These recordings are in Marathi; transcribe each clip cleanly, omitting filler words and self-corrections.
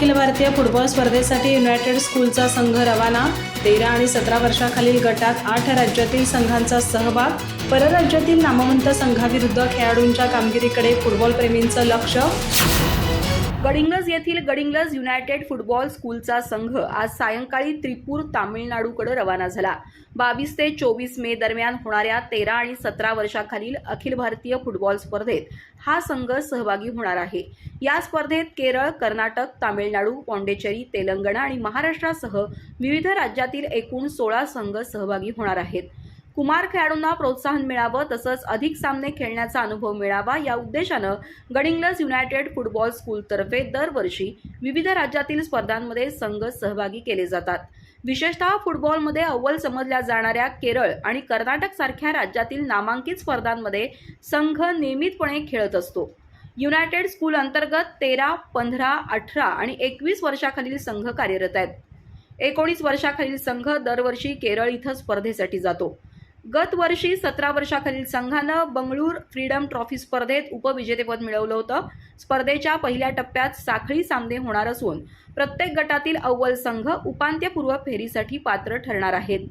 अखिल भारतीय फुटबॉल स्पर्धेसाठी युनायटेड स्कूलचा संघ रवाना। 13 आणि 17 वर्षाखालील गटात 8 राज्यातील संघांचा सहभाग। परराज्यातील नामवंत संघाविरुद्ध खेळाडूंच्या कामगिरीकडे फुटबॉल प्रेमींचं लक्ष। गडिंग्लज येथील गडिंग्लज युनायटेड फुटबॉल स्कूलचा संघ आज सायंकाळी त्रिपूर, तामिळनाडूकडे रवाना झाला। 22 ते 24 मे दरम्यान होणाऱ्या 13 आणि 17 वर्षाखालील अखिल भारतीय फुटबॉल स्पर्धेत हा संघ सहभागी होणार आहे। या स्पर्धेत केरळ, कर्नाटक, तामिळनाडू, पाँडेचेरी, तेलंगणा आणि महाराष्ट्रासह विविध राज्यातील एकूण 16 संघ सहभागी होणार आहेत। कुमार खेळाडूंना प्रोत्साहन मिळावं तसंच अधिक सामने खेळण्याचा अनुभव मिळावा या उद्देशानं गडिंग्लज युनायटेड फुटबॉल स्कूलतर्फे दरवर्षी विविध राज्यातील स्पर्धांमध्ये संघ सहभागी केले जातात। विशेषतः फुटबॉलमध्ये अव्वल समजल्या जाणाऱ्या केरळ आणि कर्नाटक सारख्या राज्यातील नामांकित स्पर्धांमध्ये संघ नियमितपणे खेळत असतो। युनायटेड स्कूल अंतर्गत 13, 15, 18 आणि 21 वर्षाखालील संघ कार्यरत आहेत। 19 वर्षाखालील संघ दरवर्षी केरळ इथं स्पर्धेसाठी जातो। गत वर्षी 17 वर्षाखालील संघानं बंगळूर फ्रीडम ट्रॉफी स्पर्धेत उपविजेतेपद मिळवलं होतं। स्पर्धेच्या पहिल्या टप्प्यात साखळी सामने होणार असून प्रत्येक गटातील अव्वल संघ उपांत्यपूर्व फेरीसाठी पात्र ठरणार आहेत।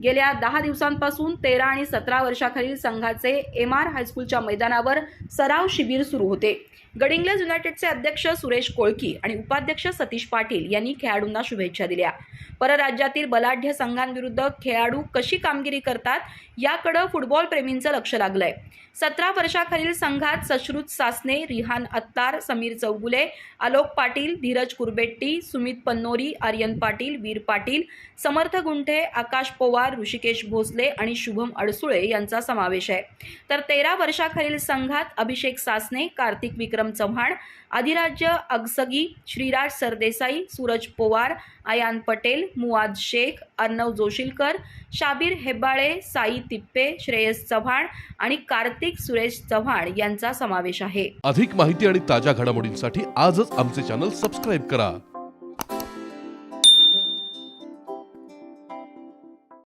गेल्या 10 दिवसांपासून 13 आणि 17 वर्षाखालील संघाचे MR हायस्कूलच्या मैदानावर सराव शिबिर सुरू होते। गडिंग्लज युनायटेडचे अध्यक्ष सुरेश कोळकी आणि उपाध्यक्ष सतीश पाटील यांनी खेळाडूंना शुभेच्छा दिल्या। परराज्यातील बलाढ्य संघांविरुद्ध खेळाडू कशी कामगिरी करतात याकडे फुटबॉल प्रेमींचं लक्ष लागलंय। 17 वर्षाखालील संघात सश्रुत सासने, रिहान अत्तार, समीर चौगुले, आलोक पाटील, धीरज कुरबेट्टी, सुमित पन्नोरी, आर्यन पाटील, वीर पाटील, समर्थ गुंठे, आकाश पवार, ऋषिकेश भोसले आणि शुभम अडसुळे यांचा समावेश आहे। तर 13 वर्षाखालील संघात अभिषेक सासने, कार्तिक विक्रम चव्हाण, अधिराज्य अगसगी, श्रीराज सरदेसाई, सूरज पवार, आयान पटेल, मुआद शेख, अर्णव जोशीलकर, शाबीर हेब्बाळे, साई तिप्पे, श्रेयस चव्हाण आणि कार्तिक सुरेश चव्हाण यांचा समावेश आहे। अधिक माहिती आणि ताज्या घडामोडींसाठी आजच आमचे चॅनल सबस्क्राईब करा।